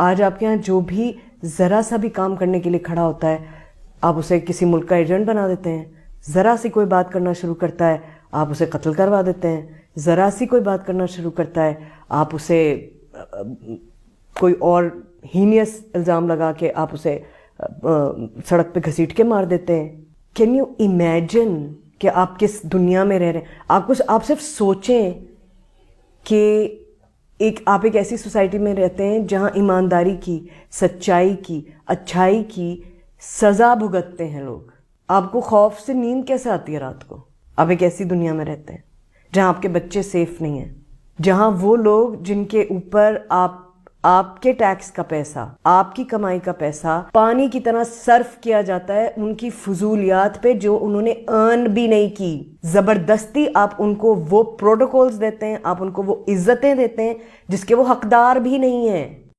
आज आपके यहाँ जो भी ज़रा सा भी काम करने के लिए खड़ा होता है, आप उसे किसी मुल्क का एजेंट बना देते हैं। ज़रा सी कोई बात करना शुरू करता है, आप उसे कत्ल करवा देते हैं। ज़रा सी कोई बात करना शुरू करता है, आप उसे कोई और हीनियस इल्ज़ाम लगा के आप उसे सड़क पे घसीट के मार देते हैं। कैन यू इमेजिन कि आप किस दुनिया में रह रहे हैं? आप सिर्फ सोचें कि आप एक ऐसी सोसाइटी में रहते हैं जहां ईमानदारी की, सच्चाई की, अच्छाई की सज़ा भुगतते हैं लोग। आपको खौफ से नींद कैसे आती है रात को? आप एक ऐसी दुनिया में रहते हैं जहां आपके बच्चे सेफ नहीं हैं, जहां वो लोग जिनके ऊपर आपके टैक्स का पैसा, आपकी कमाई का पैसा पानी की तरह सर्फ किया जाता है उनकी फजूलियात पे जो उन्होंने अर्न भी नहीं की। जबरदस्ती आप उनको वो प्रोटोकॉल्स देते हैं, आप उनको वो इज्जतें देते हैं जिसके वो हकदार भी नहीं हैं।